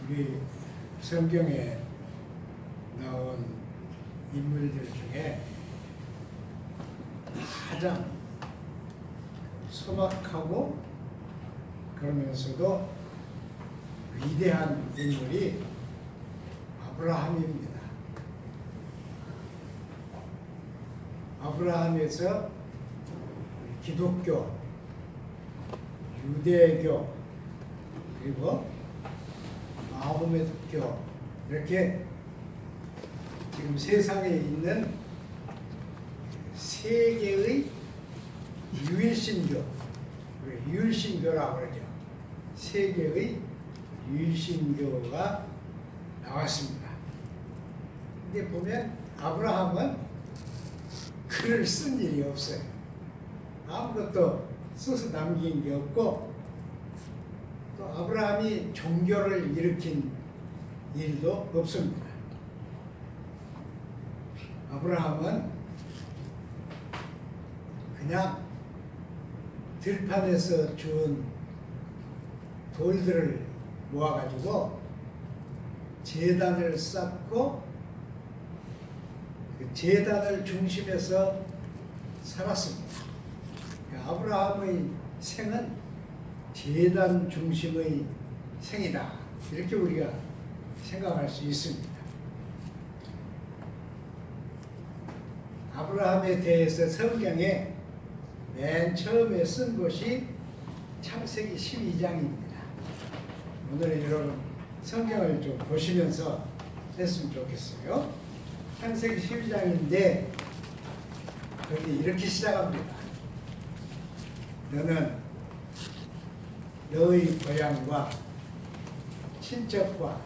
우리 성경에 나온 인물들 중에 가장 소박하고 그러면서도 위대한 인물이 아브라함입니다. 아브라함에서 기독교, 유대교, 그리고 마호메트교 이렇게 지금 세상에 있는 세 개의 유일신교, 유일신교라고 그러죠. 세 개의 유일신교가 나왔습니다. 근데 보면 아브라함은 글을 쓴 일이 없어요. 아무것도 써서 남긴 게 없고, 또 아브라함이 종교를 일으킨 일도 없습니다. 아브라함은 그냥 들판에서 주운 돌들을 모아가지고 제단을 쌓고 그 제단을 중심에서 살았습니다. 아브라함의 생은 제단 중심의 생이다. 이렇게 우리가 생각할 수 있습니다. 아브라함에 대해서 성경에 맨 처음에 쓴 것이 창세기 12장입니다. 오늘은 여러분 성경을 좀 보시면서 했으면 좋겠어요. 창세기 12장인데 거기 이렇게 시작합니다. 너는 너의 고향과 친척과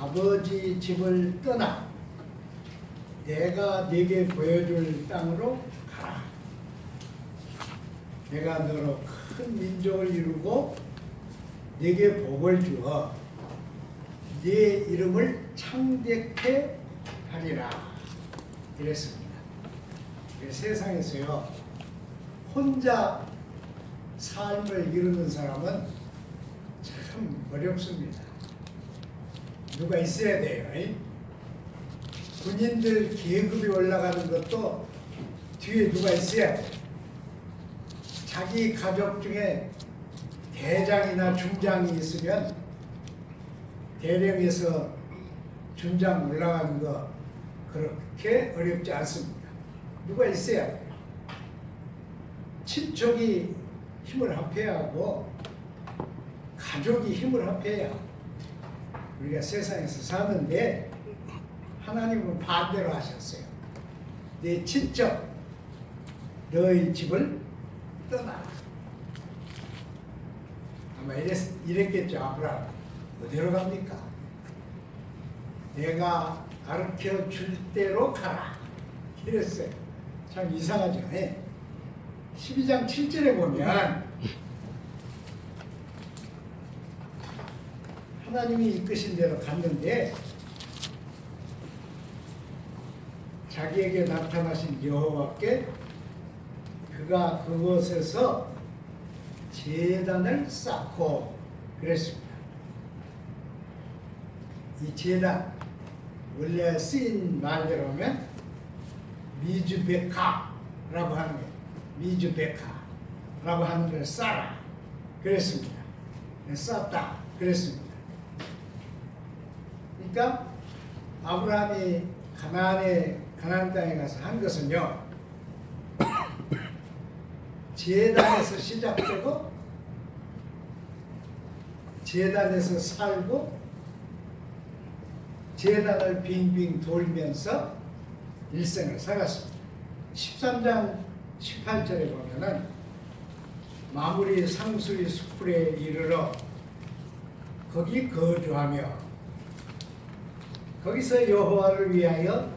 아버지 집을 떠나 내가 네게 보여줄 땅으로 가라. 내가 너로 큰 민족을 이루고 네게 복을 주어 네 이름을 창대케 하리라. 이랬습니다. 세상에서요, 혼자 삶을 이루는 사람은 참 어렵습니다. 누가 있어야 돼요. 군인들 계급이 올라가는 것도 뒤에 누가 있어야 돼요. 자기 가족 중에 대장이나 중장이 있으면 대령에서 중장 올라가는 거 그렇게 어렵지 않습니다. 누가 있어야 돼요. 친척이 힘을 합해야 하고 가족이 힘을 합해야 우리가 세상에서 사는데, 하나님은 반대로 하셨어요. 네 친척, 너희 집을 떠나라. 아마 이랬겠죠. 아브라함 어디로 갑니까? 내가 가르쳐 줄 대로 가라. 이랬어요. 참 이상하죠. 12장 7절에 보면 하나님이 이끄신 대로 갔는데 자기에게 나타나신 여호와께 그가 그곳에서 제단을 쌓고 그랬습니다. 이 제단 원래 쓰인 말대로 하면 미즈베카라고 하는 거예요. 미즈베카라고 하는 걸 쌓아 그랬습니다. 쌓았다 그랬습니다. 그러니까 아브라함이 가나안 땅에 가서 한 것은요, 제단에서 시작되고 제단에서 살고 제단을 빙빙 돌면서 일생을 살았습니다. 13장 18절에 보면은 마무리 상수리 수풀에 이르러 거기 거주하며 거기서 여호와를 위하여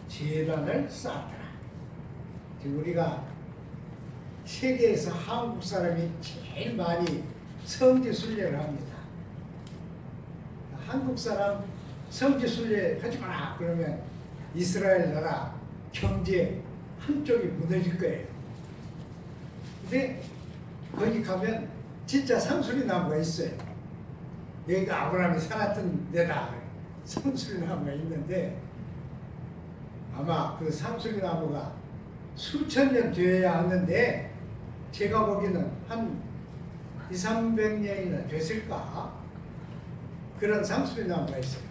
제단을 쌓았더라. 지금 우리가 세계에서 한국 사람이 제일 많이 성지 순례를 합니다. 한국 사람 성지 순례 하지 마라 그러면 이스라엘 나라 경제 한쪽이 무너질 거예요. 근데 거기 가면 진짜 상수리 나무가 있어요. 여기가 아브라함이 살았던 데다. 상수리나무가 있는데 아마 그 상수리나무가 수천 년 되어야 하는데 제가 보기에는 한 200~300년이나 됐을까? 그런 상수리나무가 있어요.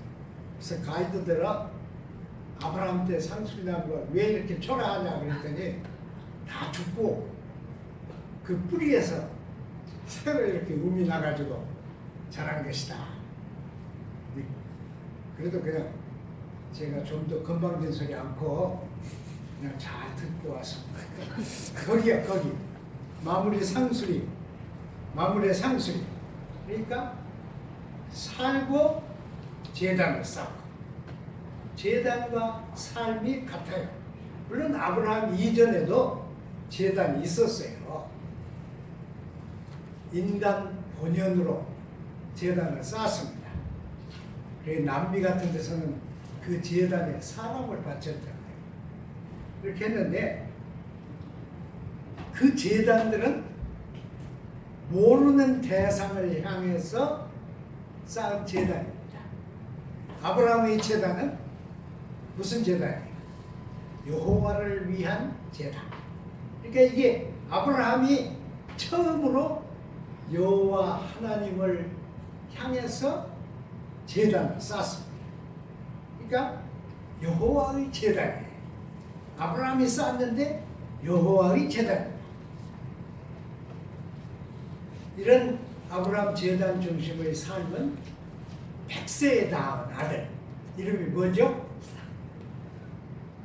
그래서 가이드들은 아브라함 때 상수리나무가 왜 이렇게 초라하냐 그랬더니 다 죽고 그 뿌리에서 새로 이렇게 um이 나가지고 자란 것이다. 그래도 그냥 제가 좀 더 건방진 소리 않고 그냥 잘 듣고 와서 거기야 거기 마무리 상수리 마무리의 상수리 그러니까 살고 제단을 쌓고 제단과 삶이 같아요. 물론 아브라함 이전에도 제단이 있었어요. 인간 본연으로 제단을 쌓았습니다. 남미 같은 데서는 그 제단에 사람을 바쳤잖아요. 이렇게 했는데 그 제단들은 모르는 대상을 향해서 쌓은 제단입니다. 아브라함의 제단은 무슨 제단이에요? 여호와를 위한 제단. 그러니까 이게 아브라함이 처음으로 여호와 하나님을 향해서 제단을 쌓았습니다. 그러니까 여호와의 제단이에요. 아브라함이 쌓았는데 여호와의 제단입니다. 이런 아브라함 제단 중심의 삶은 100세에 닿은 아들 이름이 뭐죠?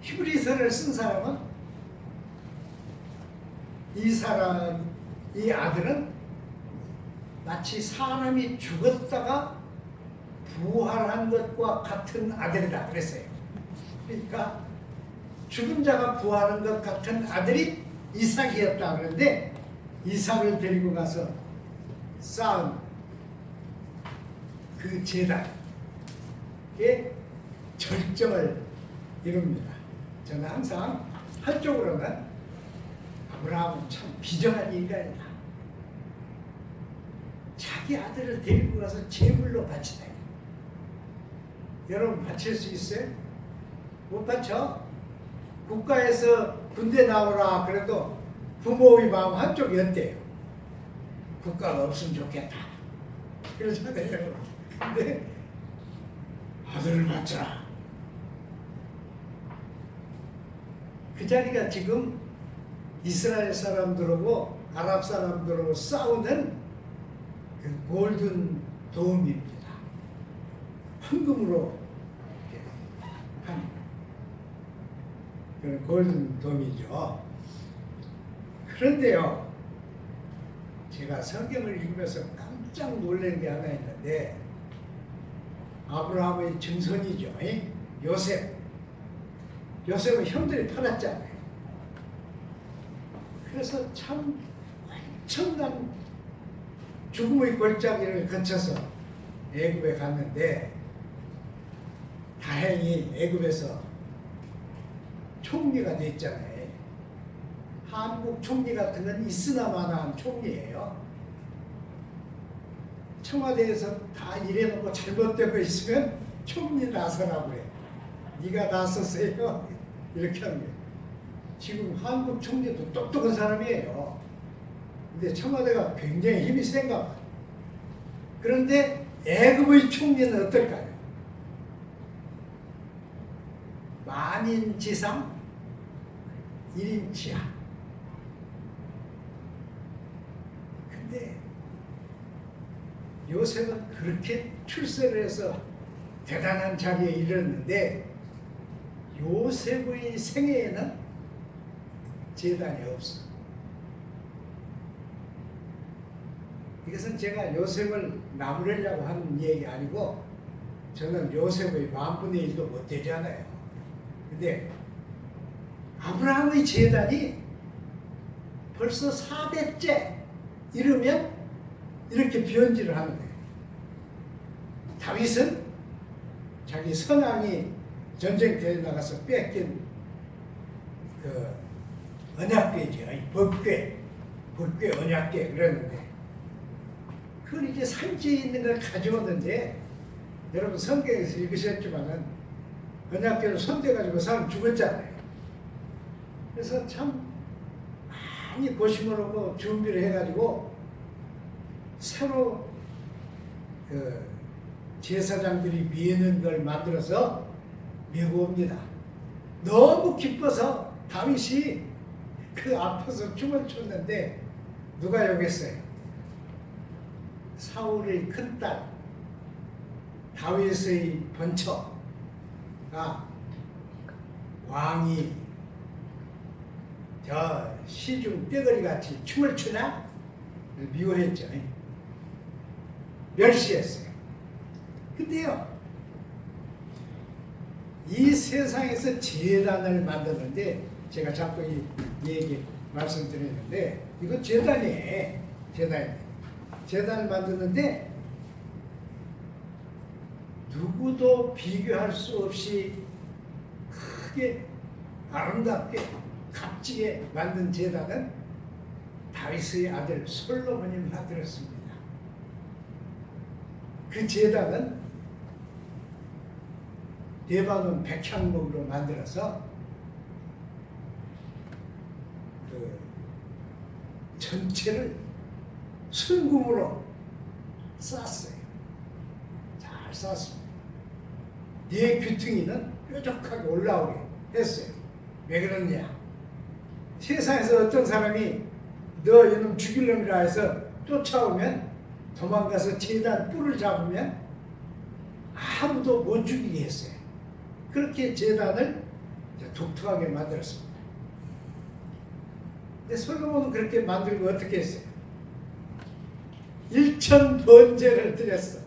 히브리서를 쓴 사람은 이 아들은 마치 사람이 죽었다가 부활한 것과 같은 아들이다 그랬어요. 그러니까 죽은 자가 부활한 것 같은 아들이 이삭이었다 그러는데 이삭을 데리고 가서 쌓은 그 제단의 절정을 이룹니다. 저는 항상 한쪽으로는 아브라함은 참 비정한 인간이다. 자기 아들을 데리고 가서 제물로 바치다. 여러분 바칠 수 있어요? 못 바쳐? 국가에서 군대 나오라 그래도 부모의 마음 한쪽이 어때요? 국가가 없으면 좋겠다. 그러잖아요. 근데 아들을 바쳐라. 그 자리가 지금 이스라엘 사람들하고 아랍 사람들하고 싸우는 그 골든 돔입니다. 황금으로 한 그런 골든 돔이죠. 그런데요, 제가 성경을 읽으면서 깜짝 놀란 게 하나 있는데 아브라함의 증손이죠. 요셉은 형들이 팔았잖아요. 그래서 참 엄청난 죽음의 골짜기를 거쳐서 애굽에 갔는데 다행히 애굽에서 총리가 됐잖아요. 한국 총리 같은 건 있으나마나한 총리예요. 청와대에서 다 일해놓고 잘못되고 있으면 총리 나서라고 해요. 네가 나섰어요. 이렇게 하는 거예요. 지금 한국 총리도 똑똑한 사람이에요. 근데 청와대가 굉장히 힘이 센가 봐요. 그런데 애굽의 총리는 어떨까요? 만인지상 1인치하. 근데 요셉은 그렇게 출세를 해서 대단한 자리에 이르렀는데 요셉의 생애에는 제단이 없어. 이것은 제가 요셉을 나무라려고 하는 얘기 아니고 저는 요셉의 1/1000도 못 되잖아요. 근데 아브라함의 제단이 벌써 4대째 이르면 이렇게 변질을 하는 거예요. 다윗은 자기 선왕이 전쟁터에 나가서 뺏긴 그 언약궤죠. 법궤 언약궤 그랬는데 그걸 이제 산지에 있는 걸 가져오는데 여러분 성경에서 읽으셨지만은 언약궤를 손대가지고 사람 죽었잖아요. 그래서 참 많이 고심을 하고 준비를 해가지고 새로 그 제사장들이 미는 걸 만들어서 메고 옵니다. 너무 기뻐서 다윗이 그 앞에서 춤을 췄는데 누가 여겼어요? 사울의 큰딸 다윗의 번처가 왕이 저 시중 떼거리 같이 춤을 추나? 미워했죠. 멸시했어요. 근데요, 이 세상에서 제단을 만드는데 제가 자꾸 이 얘기 말씀드리는데 이거 제단이에요. 제단을 만드는데 누구도 비교할 수 없이 크게 아름답게 값지게 만든 제단은 다윗의 아들 솔로몬이 만들었습니다. 그 제단은 레바논 백향목으로 만들어서 그 전체를 순금으로 쌌어요. 잘 쌌습니다. 네 귀퉁이는 뾰족하게 올라오게 했어요. 왜 그러냐? 세상에서 어떤 사람이 너 이놈 죽일 놈이라 해서 쫓아오면 도망가서 제단 뿔을 잡으면 아무도 못 죽이게 했어요. 그렇게 제단을 독특하게 만들었습니다. 근데 솔로몬은 그렇게 만들고 어떻게 했어요? 1,000번제를 드렸어.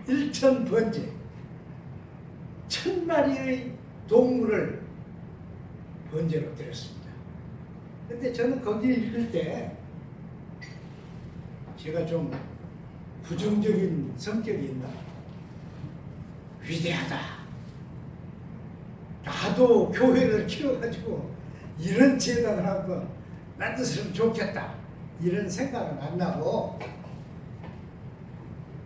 1,000번제. 1,000마리의 동물을 번제로 드렸습니다. 근데 저는 거기 읽을 때 제가 좀 부정적인 성격이 있나? 위대하다. 나도 교회를 키워가지고 이런 제단을 한번 만들었으면 좋겠다. 이런 생각은 안 나고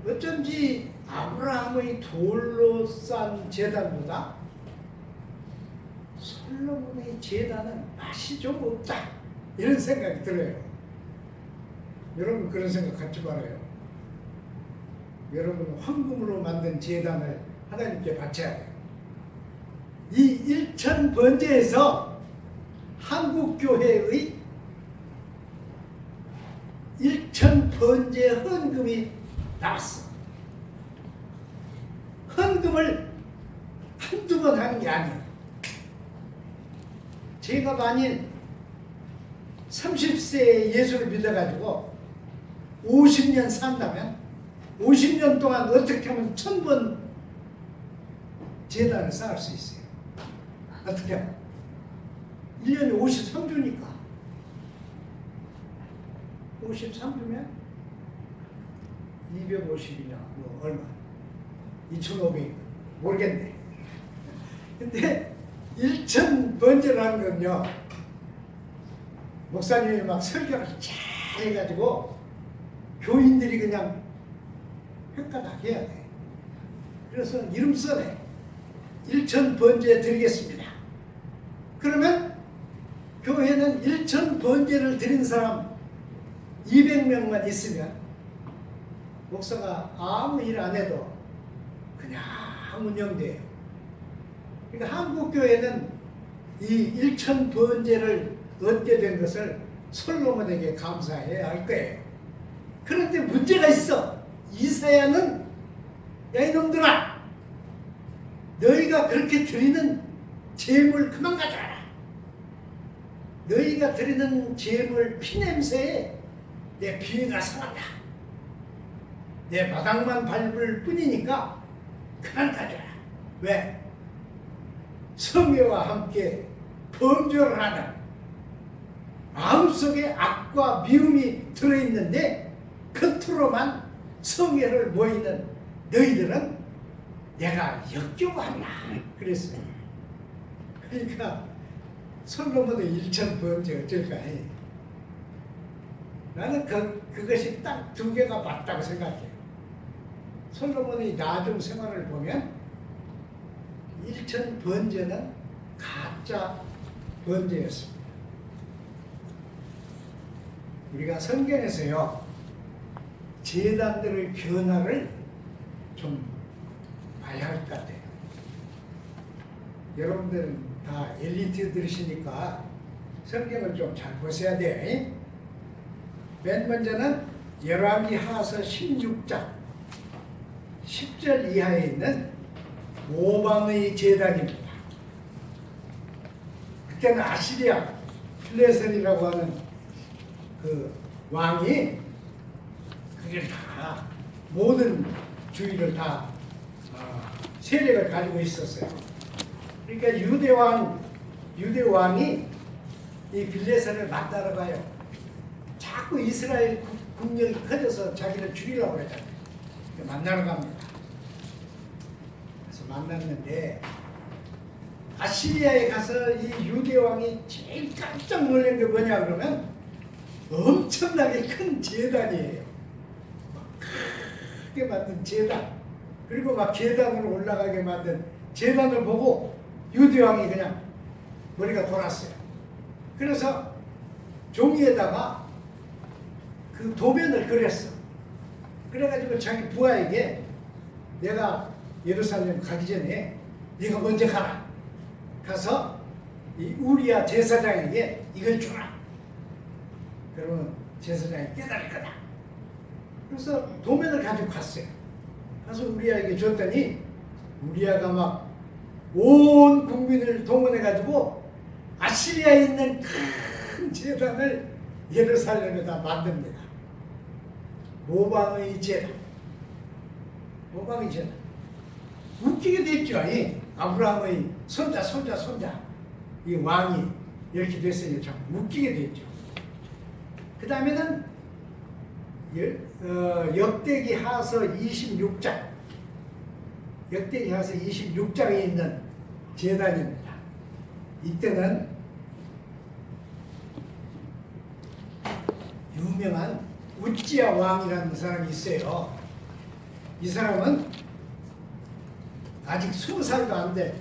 어쩐지 아브라함의 돌로 싼 제단보다 솔로몬의 제단은 맛이 좀 없다. 이런 생각이 들어요. 여러분 그런 생각 갖지 말아요. 여러분 황금으로 만든 제단을 하나님께 바쳐야 돼요. 이 1,000번제에서 한국교회의 1,000번제 헌금이 나왔어. 헌금을 한두 번 하는 게 아니에요. 제가 만일 30세에 예수를 믿어가지고 50년 산다면 50년 동안 어떻게 하면 1,000번 제단을 쌓을 수 있어요. 어떻게 하면 1년에 53주니까 53주면 250이냐 뭐 얼마 2,500 모르겠네. 근데 1,000번제라는 건요, 목사님이 막 설교를 잘 해가지고 교인들이 그냥 헷가닥 해야 돼. 그래서 이름 써내. 1,000번제 드리겠습니다. 그러면 교회는 1,000번제를 드린 사람 200명만 있으면 목사가 아무 일 안 해도 그냥 운영돼요. 그러니까 한국교회는 이 1,000번제를 얻게 된 것을 솔로몬에게 감사해야 할 거예요. 그런데 문제가 있어. 이사야는 야 이놈들아, 너희가 그렇게 드리는 제물 그만 가져와라. 너희가 드리는 제물 피냄새에 내 비위가 상한다. 내 마당만 밟을 뿐이니까 그만 가져라. 왜? 성회와 함께 범죄를 하는 마음속에 악과 미움이 들어있는데 겉으로만 성회를 모이는 너희들은 내가 역겨워한다. 그랬어요. 그러니까 솔로몬의 1,000번제 어쩔까 해. 나는 그것이 딱 두 개가 맞다고 생각해요. 솔로몬의 나중 생활을 보면 일천 번제는 가짜 번제였습니다. 우리가 성경에서요 제단들의 변화를 좀 봐야 할 것 같아요. 여러분들은 다 엘리트들이시니까 성경을 좀 잘 보셔야 돼. 맨 먼저는 열왕기하서 16장 10절 이하에 있는 모방의 제단입니다. 그때는 아시리아 플레셀이라고 하는 그 왕이 그게 다 모든 주의를 다 세력을 가지고 있었어요. 그러니까 유대 왕이 이 빌레셀을 만나러 가요. 자꾸 이스라엘 국력이 커져서 자기를 죽이려고 그러잖아요. 만나러 갑니다. 그래서 만났는데 아시리아에 가서 이 유대 왕이 제일 깜짝 놀란 게 뭐냐 그러면 엄청나게 큰 제단이에요. 크게 만든 제단. 그리고 막 계단으로 올라가게 만든 제단을 보고 유대 왕이 그냥 머리가 돌았어요. 그래서 종이에다가 그 도면을 그렸어. 그래가지고 자기 부하에게 내가 예루살렘 가기 전에 네가 먼저 가라. 가서 이 우리야 제사장에게 이걸 주라. 그러면 제사장이 깨달을 거다. 그래서 도면을 가지고 갔어요. 가서 우리야에게 줬더니 우리야가 막 온 국민을 동원해가지고 아시리아에 있는 큰 제단을 예루살렘에다 만듭니다. 모방의 제단. 모방의 제단. 웃기게 됐죠. 이 아브라함의 손자 이 왕이 이렇게 됐으니 참 웃기게 됐죠. 그 다음에는 역대기 하서 26장 역대기 하서 26장에 있는 제단입니다. 이때는 유명한 우찌야 왕이라는 사람이 있어요. 이 사람은 아직 20살도 안 돼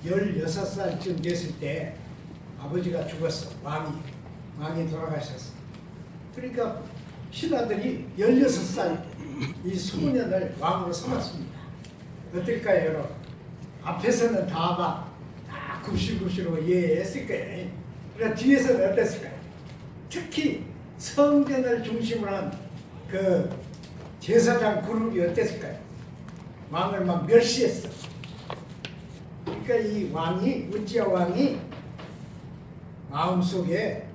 16살쯤 됐을 때 아버지가 죽었어. 왕이 돌아가셨어. 그러니까 신하들이 16살 이 소년을 왕으로 삼았습니다. 어떨까요, 여러분? 앞에서는 다 굽실굽실하고 예했을 거예요. 그러나 뒤에서는 어땠을까요? 특히 성전을 중심으로 한 그 제사장 그룹이 어땠을까요? 왕을 막 멸시했어. 그러니까 이 우찌야 왕이 마음속에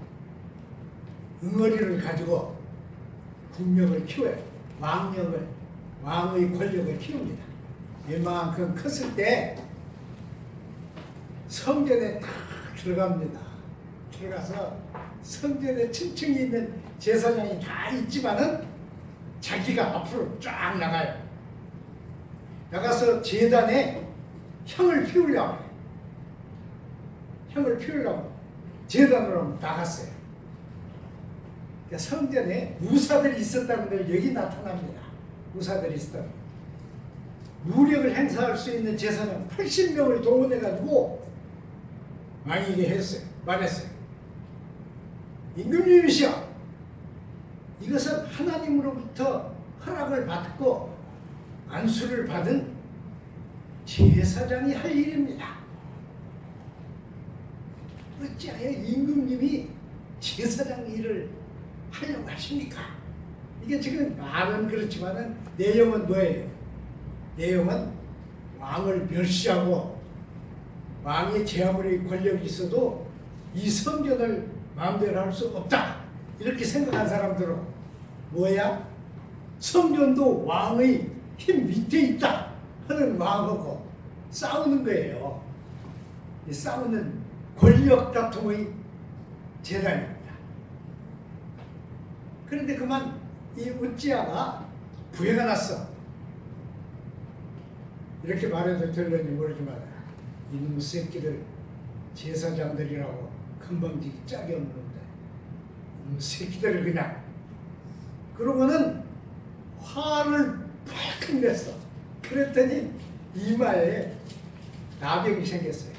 응어리를 가지고 국력을 키워요. 왕의 권력을 키웁니다. 이만큼 컸을 때 성전에 탁 들어갑니다. 들어가서 성전에 층층이 있는 제사장이 다 있지만은 자기가 앞으로 쫙 나가요. 나가서 제단에 향을 피우려고 해요. 향을 피우려고 제단으로 나갔어요. 그러니까 성전에 무사들이 있었다는 걸 여기 나타납니다. 무사들이 있었다는 무력을 행사할 수 있는 제사장 80명을 동원해가지고 왕에게 했어요. 말했어요. 임금님이시여, 이것은 하나님으로부터 허락을 받고 안수를 받은 제사장이 할 일입니다. 어찌하여 임금님이 제사장 일을 하려고 하십니까? 이게 지금 말은 그렇지만은 내용은 뭐예요? 내용은 왕을 멸시하고 왕의 제아무리 권력이 있어도 이 성전을 마음대로 할 수 없다. 이렇게 생각한 사람들은 뭐야? 성전도 왕의 힘 밑에 있다 하는 왕하고 싸우는 거예요. 이 싸우는 권력 다툼의 재단입니다. 그런데 그만 이 우찌야가 부해가 났어. 이렇게 말해도 될는지 모르지만 이놈 새끼들 제사장들이라고 금방지기 짝이 없는데 이놈 새끼들을 그냥 그러고는 화를 팍 냈어. 그랬더니 이마에 나병이 생겼어요.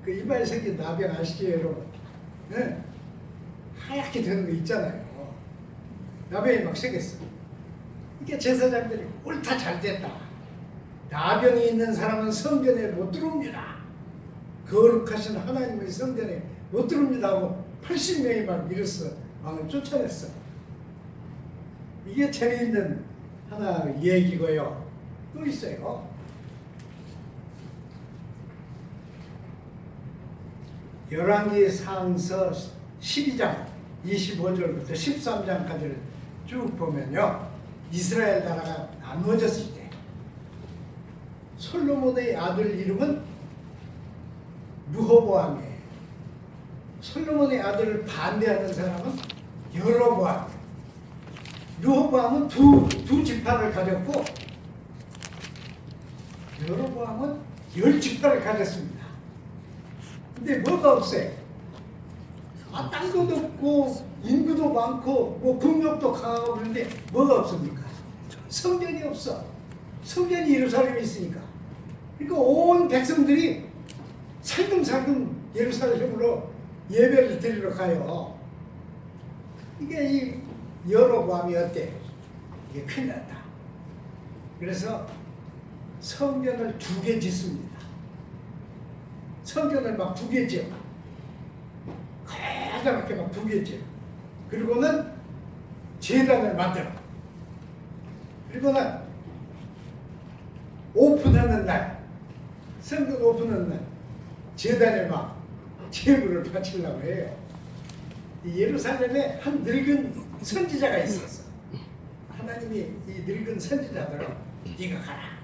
그 이마에 생긴 나병 아시죠, 여러분? 네? 하얗게 되는 거 있잖아요. 나병이 막 생겼어. 이게 제사장들이 옳다 잘됐다. 나병이 있는 사람은 성전에 못 들어옵니다. 거룩하신 하나님의 성전에 못 들어옵니다 하고 80명이 막 밀었어. 왕을 쫓아냈어. 이게 재미있는 하나 얘기고요. 또 있어요. 열왕기 상서 12장 25절부터 13장까지를 쭉 보면요. 이스라엘 나라가 나누어졌을 때 솔로몬의 아들 이름은 르호보암이에요. 솔로몬의 아들을 반대하는 사람은 여로보암이에요. 르호보암은 두 지파를 가졌고 여로보암은 10지파를 가졌습니다. 근데 뭐가 없어요? 땅도 없고 인구도 많고 뭐 국력도 강하고 그런데 뭐가 없습니까? 성전이 없어. 성전이 예루살렘에 있으니까. 그러니까 온 백성들이 살금살금 예루살렘으로 예배를 드리러 가요. 이게 이 여로보암이 어때? 이게 큰일 났다. 그래서 성전을 2개 짓습니다. 성전을 막 2개 지어. 가장하게 막 2개 지어. 그리고는 제단을 만들어. 그리고는 오픈하는 날, 성전 오픈하는 날, 제단에 막 제물을 바치려고 해요. 이 예루살렘에 한 늙은 선지자가 있었어. 하나님이 이 늙은 선지자들을 네가 가라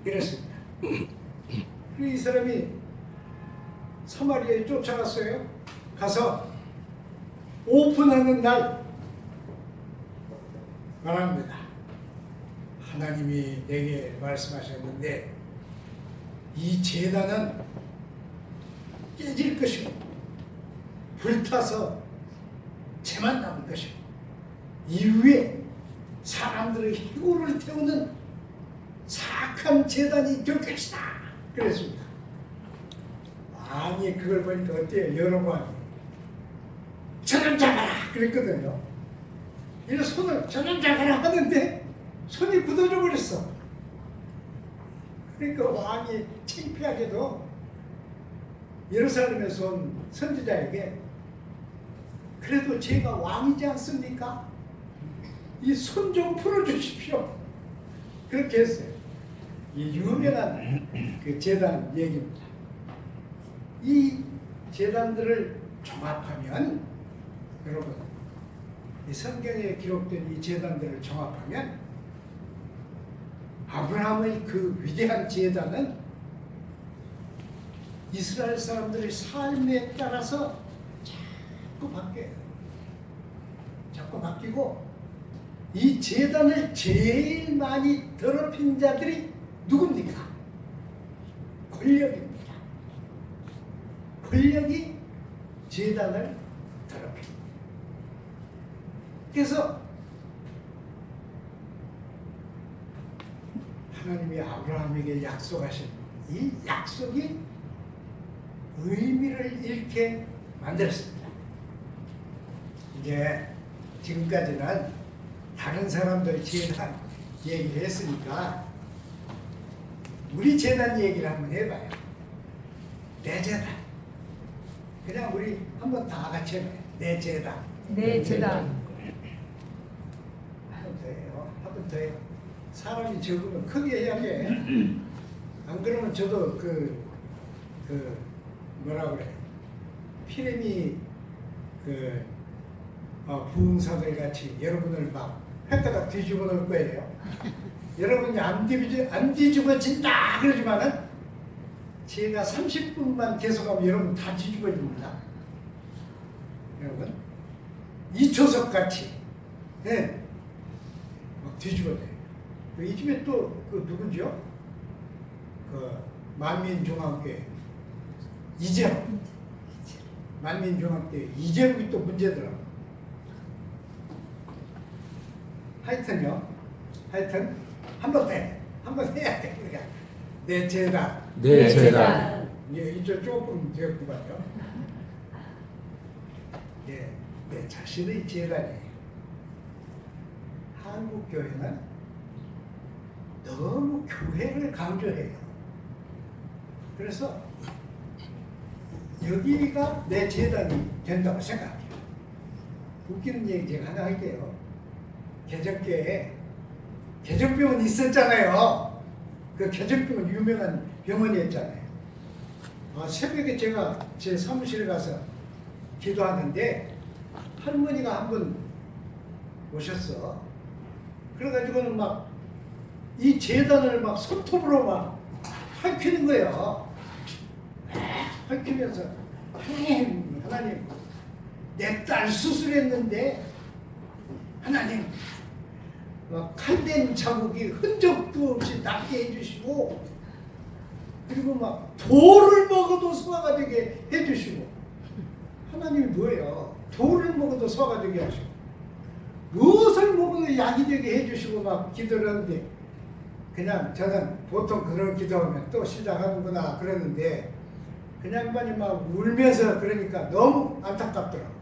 이랬습니다. 그리고 이 사람이 사마리아에 쫓아갔어요. 가서 오픈하는 날 말합니다. 하나님이 내게 말씀하셨는데 이 제단은 깨질 것이고 불타서 재만 남을 것이고 이후에 사람들의 희고를 태우는 사악한 제단이 될 것이다. 그랬습니다. 왕이 그걸 보니까 어때요? 여러분 저놈 잡아라 그랬거든요. 이 손을 저놈 잡아라 하는데 손이 굳어져 버렸어. 그러니까 왕이 창피하게도 예루살렘에서 온 선지자에게 그래도 제가 왕이지 않습니까? 이 손 좀 풀어주십시오. 그렇게 했어요. 이 유명한 그 제단 얘기입니다. 이 제단들을 종합하면 여러분 이 성경에 기록된 이 제단들을 종합하면 아브라함의 그 위대한 제단은 이스라엘 사람들의 삶에 따라서 자꾸 바뀌어요. 자꾸 바뀌고 이 제단을 제일 많이 더럽힌 자들이 누굽니까? 권력입니다. 권력이 제단을 더럽힙니다. 그래서 하나님이 아브라함에게 약속하신 이 약속이 의미를 잃게 만들었습니다. 이제 지금까지는 다른 사람들 재단 얘기를 했으니까 우리 재단 얘기를 한번 해봐요. 내 재단. 그냥 우리 한번 다 같이 해봐요. 내 재단. 내 재단. 한번 더 해요. 한번 더 해요. 사람이 적으면 크게 해야 돼. 안 그러면 저도 뭐라 그래. 피레미 부흥사들 같이 여러분을 막 헷가닥 뒤집어 놓을 거예요. 여러분이 안 뒤집어진다 그러지만은 제가 30분만 계속하면 여러분 다 뒤집어집니다. 여러분 2초석 같이 네. 막 뒤집어져요. 이 집에 또 누구죠? 만민중앙교회 이재용 만민중앙교회 이재용이 또 문제더라고. 하여튼요. 하여튼 한 번 해. 한 번 해야 돼. 그러니까 내 재단. 내 재단. 예, 이제 조금 되었구만요. 예, 내 자신의 재단이에요. 한국 교회는 너무 교회를 강조해요. 그래서 여기가 내 재단이 된다고 생각해요. 웃기는 얘기 제가 하나 할게요. 개정교회에 개정병원 있었잖아요. 그 개정병원 유명한 병원이었잖아요. 새벽에 제가 제 사무실에 가서 기도하는데 할머니가 한 분 오셨어. 그래가지고는 막 이 재단을 막 손톱으로 막 핥히는 거예요. 핥히면서 하나님 내 딸 수술했는데 하나님 칼된 자국이 흔적도 없이 낫게 해주시고 그리고 막 돌을 먹어도 소화가 되게 해주시고 하나님이 뭐예요? 돌을 먹어도 소화가 되게 하시고 무엇을 먹어도 약이 되게 해주시고 막 기도를 하는데 그냥 저는 보통 그런 기도하면 또 시작하는구나 그러는데 그냥 많이 막 울면서 그러니까 너무 안타깝더라고.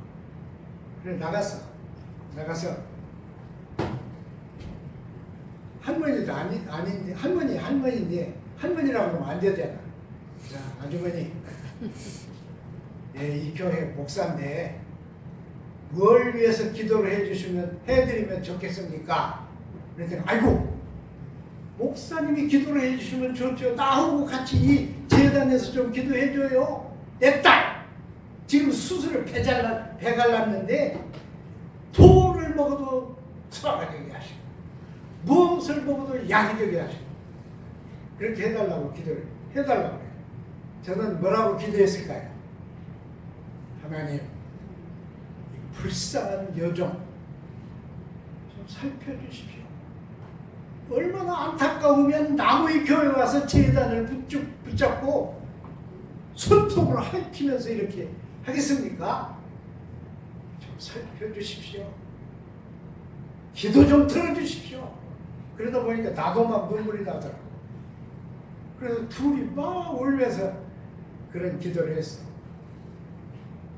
그래 나가서 할머니도 아닌데 할머니인데 할머니라고 하면 안 되잖아. 자 아주머니 이 교회 목사인데 뭘 위해서 기도를 해드리면 좋겠습니까? 그랬더니 아이고 목사님이 기도를 해주시면 좋죠. 나하고 같이 이 재단에서 좀 기도해줘요. 내 딸 지금 수술을 배 갈랐는데 돌을 먹어도 소화가 되게 하시고 무엇을 먹어도 약이 되게 하시고 그렇게 해달라고 기도를 해달라고 해요. 저는 뭐라고 기도했을까요? 하나님 이 불쌍한 여종 좀 살펴주십시오. 얼마나 안타까우면 나무의 교회 와서 재단을 붙잡고 손톱으로 핥히면서 이렇게 하겠습니까? 좀 살펴주십시오. 기도 좀 들어주십시오. 그러다 보니까 나도 막 눈물이 나더라고. 그래서 둘이 막 울면서 그런 기도를 했어.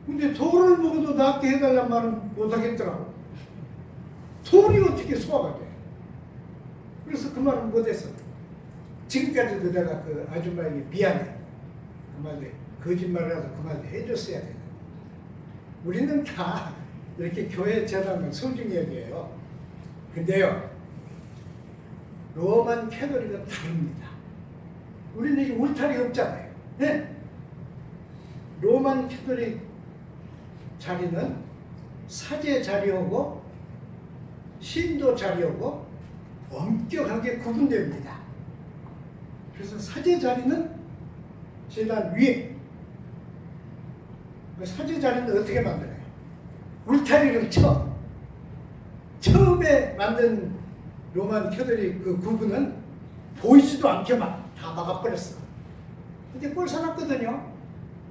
근데 돌을 먹어도 낫게 해달란 말은 못하겠더라고. 돌이 어떻게 소화가 돼? 그래서 그 말은 못했어. 지금까지도 내가 그 아줌마에게 미안해. 그 말도 거짓말이라도 그 말도 해줬어야 돼. 우리는 다 이렇게 교회 재단을 소중히 여겨요. 근데요, 로만 캐톨릭은 다릅니다. 우리는 이 울타리 없잖아요. 네? 로만 캐톨릭 자리는 사제 자리하고 신도 자리하고 엄격하게 구분됩니다. 그래서 사제 자리는 재단 위에, 사제 자리는 어떻게 만들어요? 울타리를 쳐. 처음에 만든 로만 캐톨릭 그 구분은 보이지도 않게 막 다 막아버렸어. 근데 꼴사납거든요.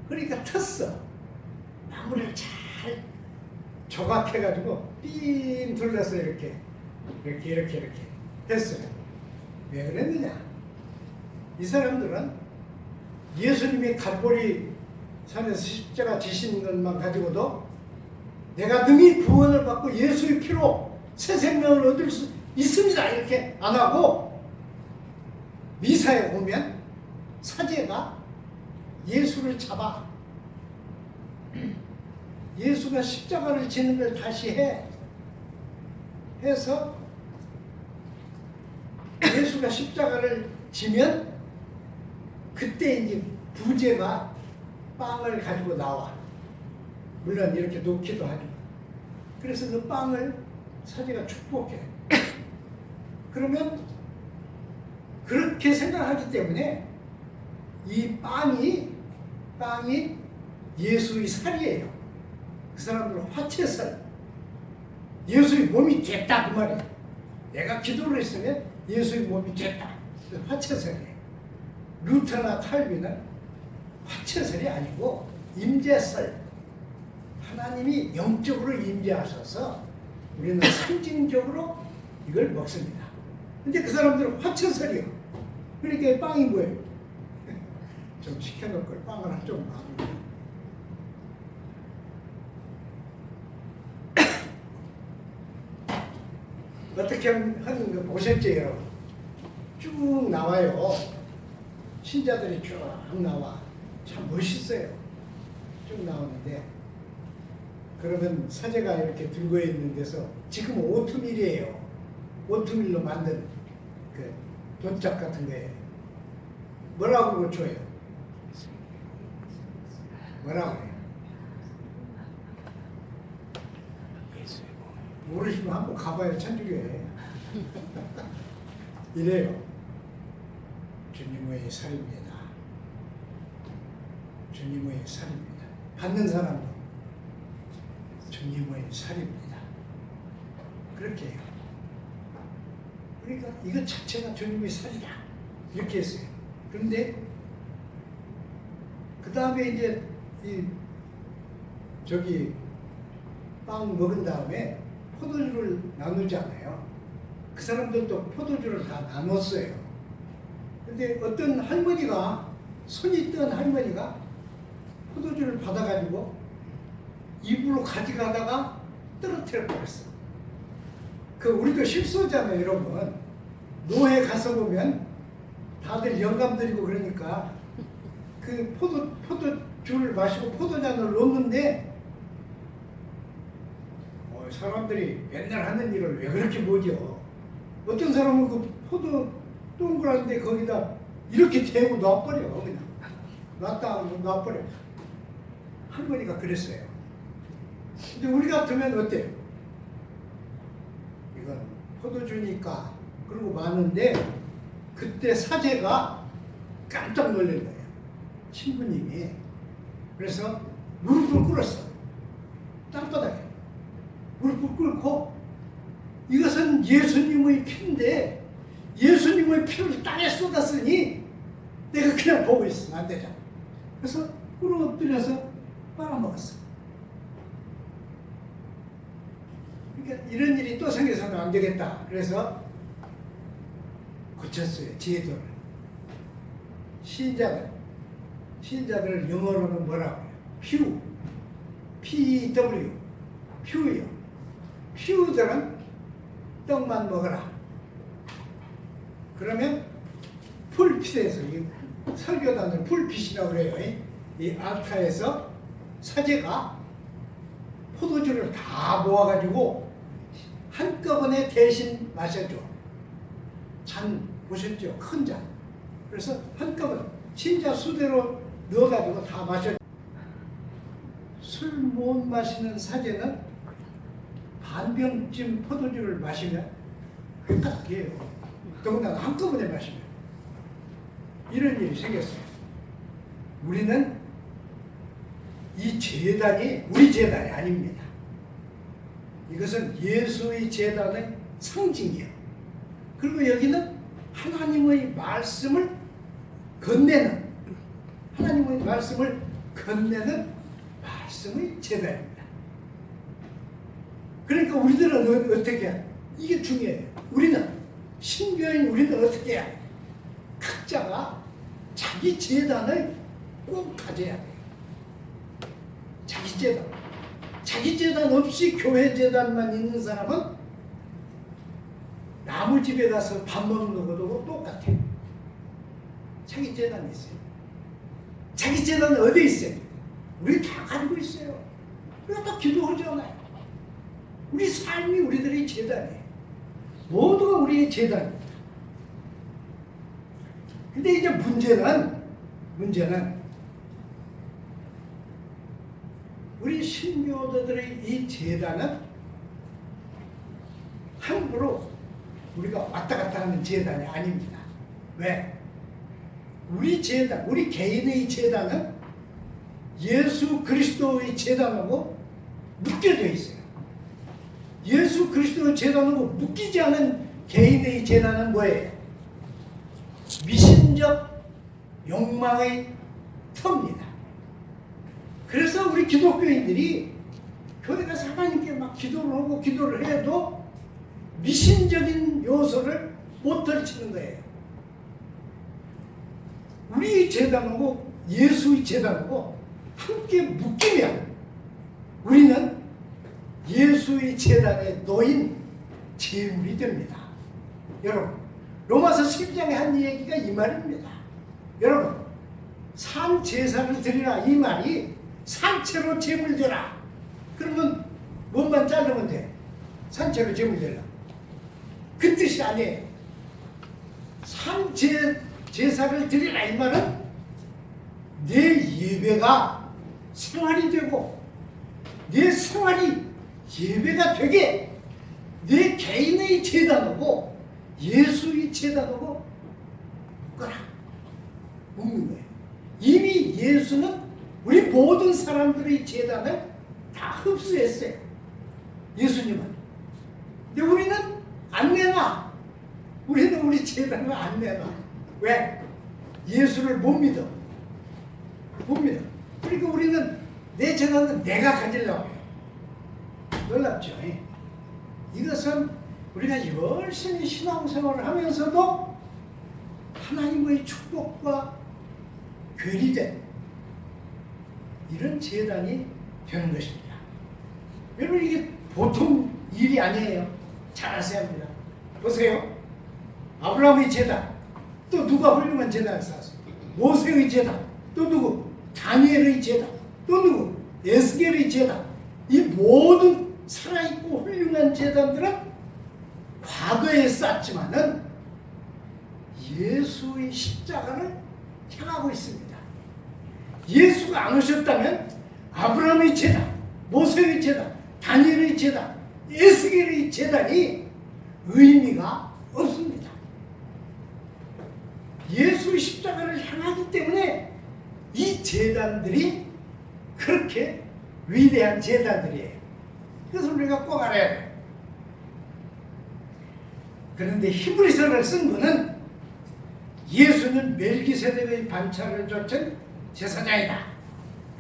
그러니까 텄어. 나무를 잘 조각해가지고 삥 둘러서 이렇게 했어요. 왜 그랬느냐? 이 사람들은 예수님이 갈보리 산에서 십자가 지신 것만 가지고도 내가 능히 구원을 받고 예수의 피로 새 생명을 얻을 수 있습니다. 이렇게 안 하고 미사에 오면 사제가 예수를 잡아 예수가 십자가를 지는 걸 다시 해서 예수가 십자가를 지면 그때 이제 부제가 빵을 가지고 나와. 물론 이렇게 놓기도 하지만. 그래서 그 빵을 사제가 축복해. 그러면 그렇게 생각하기 때문에 이 빵이 예수의 살이에요. 그 사람들은 화채살. 예수의 몸이 됐다 그 말이에요. 내가 기도를 했으면 예수의 몸이 됐다. 화채살이에요. 루터나 칼빈은 화채살이 아니고 임재살. 하나님이 영적으로 임재하셔서 우리는 상징적으로 이걸 먹습니다. 근데 그 사람들은 화천설이요. 그러니까 빵이 뭐예요? 좀 시켜놓을 걸 빵을 좀 놔두고. 어떻게 하는 거 보셨죠, 여러분? 쭉 나와요. 신자들이 쭉 나와. 참 멋있어요. 쭉 나오는데, 그러면 사제가 이렇게 들고 있는 데서 지금 오트밀이에요. 오트밀로 만든 그 돈짝 같은 거예요. 뭐라고 줘요? 뭐라고 해요? 모르시면 한번 가봐요. 천주교에. 이래요. 주님의 살입니다. 주님의 살입니다. 받는 사람도 주님의 살입니다. 그렇게 해요. 그러니까 이것 자체가 주님의 살이다. 이렇게 했어요. 그런데 그 다음에 이제 빵 먹은 다음에 포도주를 나누잖아요. 그 사람들도 포도주를 다 나눴어요. 근데 어떤 할머니가, 손이 뜬 할머니가 포도주를 받아가지고 입으로 가져가다가 떨어뜨려 버렸어. 우리도 실수잖아요, 여러분. 노회 가서 보면 다들 영감 드리고 그러니까 그 포도주를 마시고 포도잔을 놓는데 사람들이 맨날 하는 일을 왜 그렇게 못이요? 어떤 사람은 그 포도 동그란데 거기다 이렇게 대고 놔버려. 그냥 놨다 놔버려. 할머니가 그랬어요. 근데 우리 같으면 어때요? 이건 포도주니까 그러고 마는데 그때 사제가 깜짝 놀란 거예요. 신부님이. 그래서 무릎을 꿇었어. 땅바닥에. 무릎을 꿇고 이것은 예수님의 피인데 예수님의 피를 땅에 쏟았으니 내가 그냥 보고 있으면 안 되잖아. 그래서 꿇어 엎드려서 빨아먹었어. 그러니까 이런 일이 또 생겨서는 안 되겠다. 그래서 고쳤어요. 제도를. 신자들을 영어로는 뭐라고 해요? 퓨. PW. 퓨요. 퓨들은 떡만 먹어라. 그러면 풀핏에서, 설교단은 풀핏이라고 그래요. 이 알타에서 사제가 포도주를 다 모아가지고 한꺼번에 대신 마셔줘. 잔 보셨죠? 큰 잔. 그래서 한꺼번에 신자 수대로 넣어가지고 다 마셔. 술 못 마시는 사제는 반 병쯤 포도주를 마시면 깜짝이에요. 더군다나 한꺼번에 마시면 이런 일이 생겼어요. 우리는 이 제단이 우리 제단이 아닙니다. 이것은 예수의 제단의 상징이에요. 그리고 여기는 하나님의 말씀을 건네는 말씀의 제단입니다. 그러니까 우리들은 어떻게 해야? 이게 중요해요. 우리는 어떻게 해야 돼? 각자가 자기 제단을 꼭 가져야 돼요. 자기 제단 없이 교회 제단만 있는 사람은 나무 집에 가서 밥 먹는 것도 똑같아요. 자기 제단이 있어요. 자기 제단은 어디 있어요? 우리 다 가지고 있어요. 우리가 다 기도하잖아요. 우리 삶이 우리들의 제단이에요. 모두가 우리의 제단입니다. 근데 이제 문제는 우리 신교도들의 이 제단은 함부로 우리가 왔다 갔다 하는 제단이 아닙니다. 왜? 우리 개인의 제단은 예수 그리스도의 제단하고 묶여져 있어요. 예수 그리스도의 제단하고 묶이지 않은 개인의 제단은 뭐예요? 미신적 욕망의 터입니다. 그래서 우리 기독교인들이 교회 가서 하나님께 막 기도를 하고 기도를 해도 미신적인 요소를 못 떨치는 거예요. 우리 제단하고 예수의 제단하고 함께 묶이면 우리는 예수의 제단에 놓인 제물이 됩니다. 여러분, 로마서 12장에 한 얘기가 이 말입니다. 여러분, 산 제사를 드리라 이 말이 산채로 제물 되라. 그러면 몸만 자르면 돼. 산채로 제물 되라. 그 뜻이 아니에요. 제사를 드리라 이 말은 내 예배가 생활이 되고 내 생활이 예배가 되게 내 개인의 제단하고 예수의 제단하고 묶어라. 묶는 거예요. 이미 예수는 우리 모든 사람들의 제단을 다 흡수했어요. 예수님은. 근데 우리는 안 내놔. 우리는 우리 제단을 안 내놔. 왜? 예수를 못 믿어. 못 믿어. 그러니까 우리는 내 제단은 내가 가지려고 해요. 놀랍죠? 이것은 우리가 열심히 신앙생활을 하면서도 하나님의 축복과 괴리된 이런 제단이 되는 것입니다. 여러분, 이게 보통 일이 아니에요. 잘 아셔야 합니다. 보세요. 아브라함의 제단, 또 누가 훌륭한 제단을 쌓았어요? 모세의 제단, 또 누구? 다니엘의 제단, 또 누구? 에스겔의 제단. 이 모든 살아있고 훌륭한 제단들은 과거에 쌓지만은 예수의 십자가를 향하고 있습니다. 예수가 안 오셨다면 아브라함의 제단, 모세의 제단, 다니엘의 제단, 에스겔의 제단이 의미가 없습니다. 예수의 십자가를 향하기 때문에 이 제단들이 그렇게 위대한 제단들이에요. 그래서 우리가 꼭 알아야 돼요. 그런데 히브리서를 쓴 분은 예수는 멜기세덱의 반차를 좇은 제사장이다.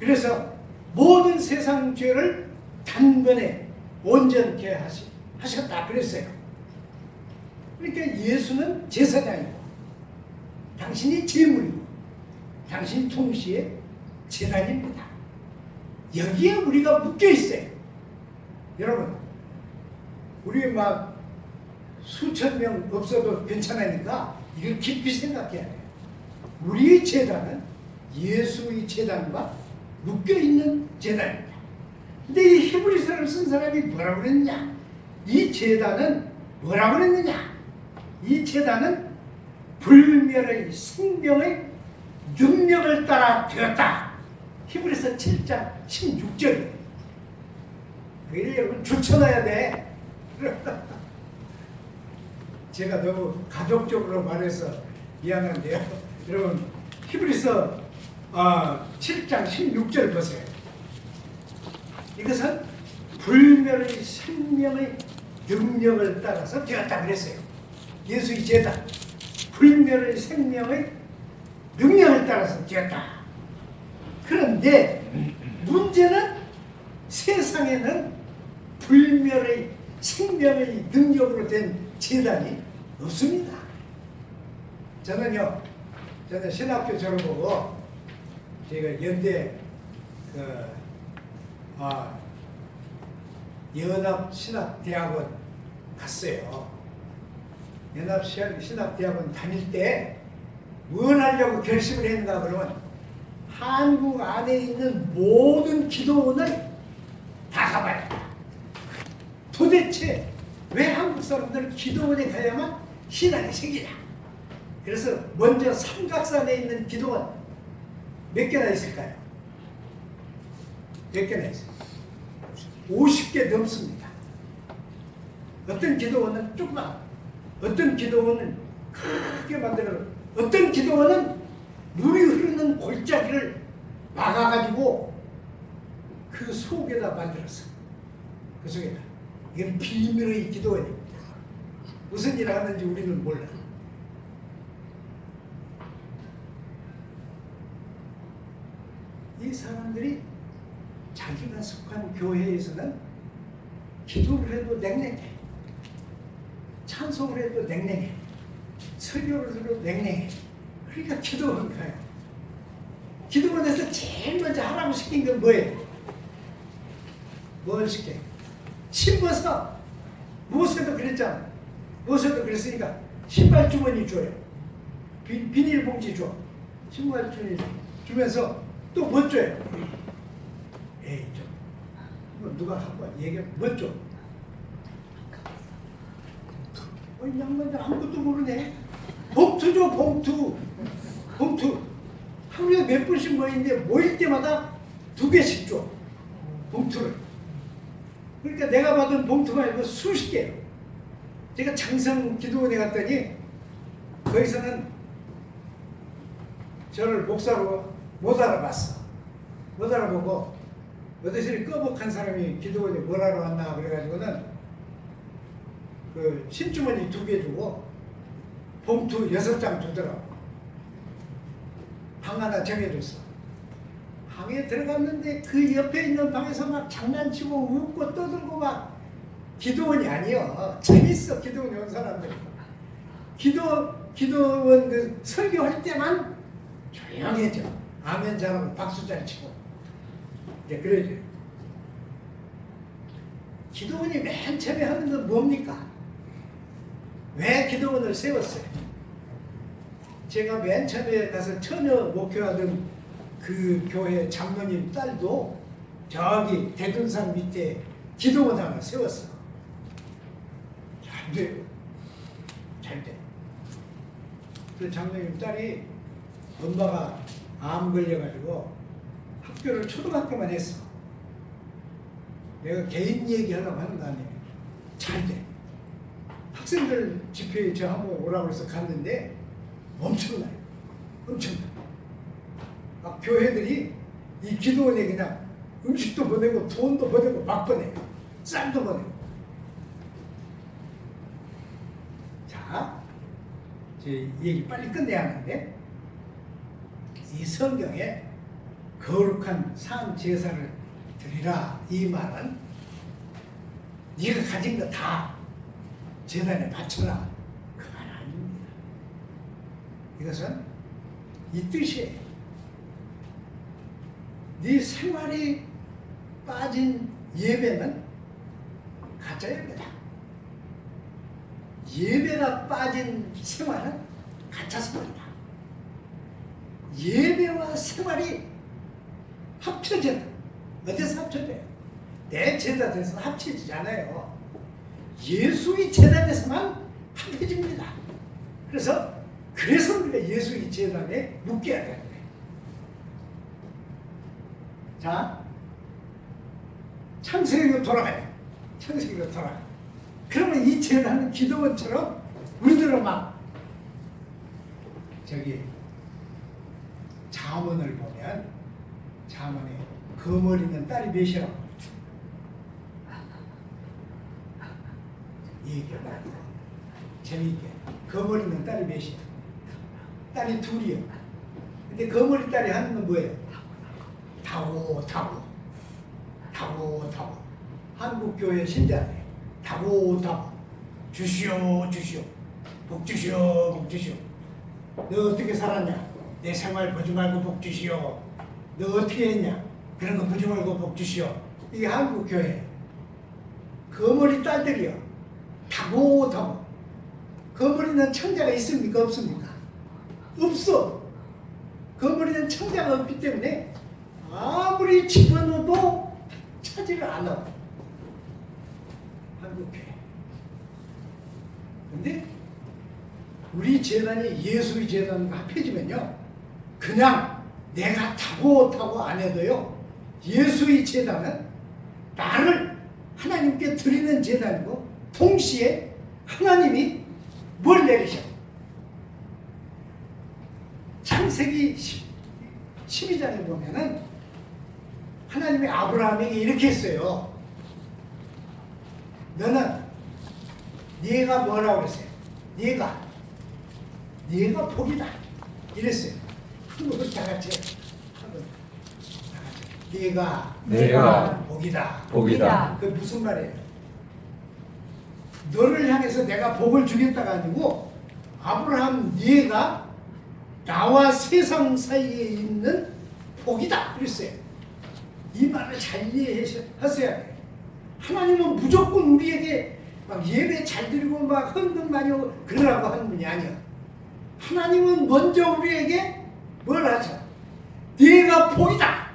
그래서 모든 세상 죄를 단번에 온전케 하셨다 그랬어요. 그러니까 예수는 제사장이고 당신이 제물이고 당신 동시에 제단입니다. 여기에 우리가 묶여 있어요. 여러분, 우리 막 수천 명 없어도 괜찮으니까 이걸 깊이 생각해야 돼요. 우리의 제단은 예수의 제단과 묶여있는 제단입니다. 근데 이 히브리서를 쓴 사람이 뭐라고 그랬냐? 이 제단은 뭐라고 그랬느냐? 이 제단은 불멸의 생명의 능력을 따라 되었다. 히브리서 7장 16절이에요. 그게 여러분 줄쳐놔야 돼. 제가 너무 가족적으로 말해서 미안한데요. 여러분, 히브리서 7장 16절 보세요. 이것은 불멸의 생명의 능력을 따라서 되었다 그랬어요. 예수의 제단, 불멸의 생명의 능력을 따라서 되었다. 그런데 문제는 세상에는 불멸의 생명의 능력으로 된 제단이 없습니다. 저는 신학교 졸업하고 제가 연대 연합신학대학원 갔어요. 연합신학대학원 다닐 때 뭘 하려고 결심을 했는가 그러면 한국 안에 있는 모든 기도원을 다 가봐야 한다. 도대체 왜 한국 사람들은 기도원에 가야만 신앙이 생기냐? 그래서 먼저 삼각산에 있는 기도원 몇 개나 있을까요? 몇 개나 있어요? 50개 넘습니다. 어떤 기도원은 조그만, 어떤 기도원은 크게 만들어, 어떤 기도원은 물이 흐르는 골짜기를 막아가지고 그 속에다 만들었어. 그 속에다. 이건 비밀의 기도원입니다. 무슨 일을 하는지 우리는 몰라. 이 사람들이 자기가 속한 교회에서는 기도를 해도 냉랭해. 찬송을 해도 냉랭해. 설교를 들어도 냉랭해. 그러니까 기도원 가요. 기도원에서 제일 먼저 하라고 시킨 건 뭐예요? 뭘 시켜? 신벗어. 모세도 그랬잖아. 모세도 그랬으니까 신발 주머니 줘요. 비닐봉지 줘. 신발 주머니 주면서 또 뭐 줘요? 에이 좀 누가 한번 얘기해. 뭐 줘? 이 양반들 아무것도 모르네. 봉투 줘. 봉투 하루에 몇 분씩 모이는데 모일 때마다 2개씩 줘. 봉투를. 그러니까 내가 받은 봉투가 아니고 수십 개예요. 제가 장성 기도원에 갔더니 거기서는 저를 목사로 못 알아봤어. 못 알아보고 어디서 꺼벅한 사람이 기도원에 뭘 하러 왔나 그래가지고는 그 신주머니 2개 주고 봉투 6장 주더라고. 방 하나 정해줬어. 방에 들어갔는데 그 옆에 있는 방에서 막 장난치고 웃고 떠들고 막 기도원이 아니여. 재밌어. 기도원에 온 사람들. 기도원 그 설교할 때만 조용해져. 아멘 잘하고 박수 잘 치고. 이제 그러죠. 기도원이 맨 처음에 하는 건 뭡니까? 왜 기도원을 세웠어요? 제가 맨 처음에 가서 처녀 목회하던 그 교회 장로님 딸도 저기 대둔산 밑에 기도원 하나 세웠어. 잘 돼요. 잘 돼. 그 장로님 딸이 엄마가 암 걸려가지고 학교를 초등학교만 했어. 내가 개인 얘기하려고 하는 거 아니에요. 잘 돼. 학생들 집회에 저 한번 오라고 해서 갔는데 엄청나요. 엄청나. 막 교회들이 이 기도원에 그냥 음식도 보내고 돈도 보내고 막 보내요. 쌀도 보내고. 자, 제 얘기 빨리 끝내야 하는데 이 성경에 거룩한 산 제사를 드리라 이 말은 네가 가진 거 다 제단에 바쳐라 그 말 아닙니다. 이것은 이 뜻이에요. 네 생활이 빠진 예배는 가짜 예배다. 예배가 빠진 생활은 가짜 생활이다. 예배와 생활이 합쳐져요. 어디서 합쳐져요? 내 제단에서 합쳐지지 않아요. 예수의 제단에서만 합해집니다. 그래서 우리가 예수의 제단에 묶여야 되는 거예요. 자, 창세기로 돌아가요. 창세기로 돌아가요. 그러면 이 제단은 기도원처럼 우리들은 막 저기 잠언을 보면 잠언에 거머리 있는 딸이 몇이라고 얘기해봐요. 재미있게. 거머리 있는 딸이 몇이야? 딸이 2이요. 근데 거머리 딸이 하는 건 뭐예요? 타고. 한국교회 신자네. 타고. 주시오. 복 주시오. 너 어떻게 살았냐? 내 생활 보지 말고 복 주시오. 너 어떻게 했냐? 그런 거 보지 말고 복 주시오. 이게 한국교회. 거머리 딸들이요. 타고. 거머리는 청자가 있습니까? 없습니까? 없어. 거머리는 청자가 없기 때문에 아무리 집어넣어도 차지를 않아. 한국교회. 근데 우리 재단이 예수의 재단과 합해지면요. 그냥 내가 타고 안 해도요. 예수의 재단은 나를 하나님께 드리는 재단이고 동시에 하나님이 뭘 내리셔? 창세기 12장에 보면은 하나님이 아브라함에게 이렇게 했어요. 너는 네가 뭐라고 그랬어요? 네가 복이다. 이랬어요. 한번 다 같이. 네가 내가 복이다. 복이다. 그 무슨 말이에요? 너를 향해서 내가 복을 주겠다가 아니고 아브라함 네가 나와 세상 사이에 있는 복이다 그랬어요. 이 말을 잘 이해하셔야 돼요. 하나님은 무조건 우리에게 막 예배 잘 드리고 막 헌금 많이 오고 그러라고 하는 분이 아니야. 하나님은 먼저 우리에게 뭘 하죠? 네가 복이다.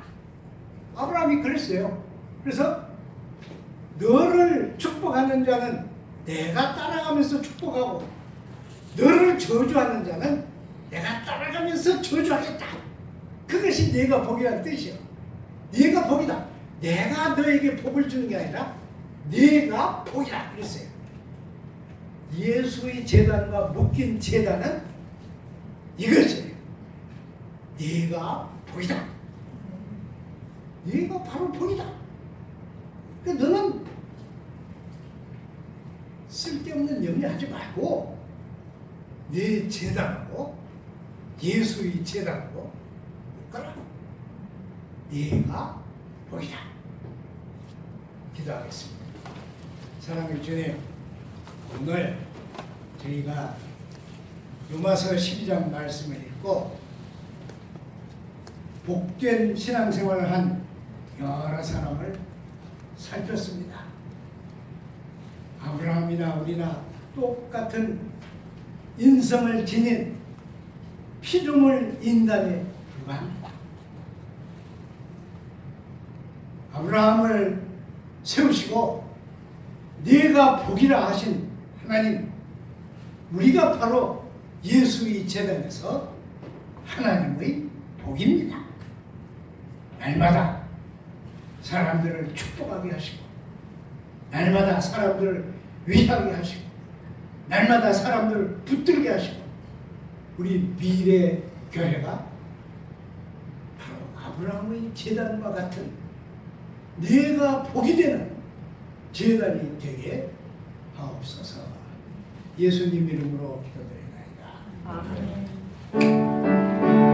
아브라함이 그랬어요. 그래서 너를 축복하는 자는 내가 따라가면서 축복하고 너를 저주하는 자는 내가 따라가면서 저주하겠다. 그것이 네가 복이라는 뜻이요. 네가 복이다. 내가 너에게 복을 주는 게 아니라 네가 복이다 그랬어요. 예수의 제단과 묶인 제단은 이것이에요. 네가 복이다. 네가 바로 복이다. 그러니까 너는 쓸데없는 염려하지 말고 네 제단하고 예수의 제단하고 묶어라. 네가 복이다. 기도하겠습니다. 사랑의 주님, 오늘 저희가 로마서 12장 말씀을 읽고 복된 신앙생활을 한 여러 사람을 살폈습니다. 아브라함이나 우리나 똑같은 인성을 지닌 피조물 인간에 불과합니다. 아브라함을 세우시고 네가 복이라 하신 하나님, 우리가 바로 예수의 제단에서 하나님의 복입니다. 날마다 사람들을 축복하게 하시고 날마다 사람들을 위하게 하시고 날마다 사람들을 붙들게 하시고 우리 미래 교회가 바로 아브라함의 제단과 같은 네가 복이 되는 제단이 되게 하옵소서. 예수님 이름으로 기도드립니다. 아멘.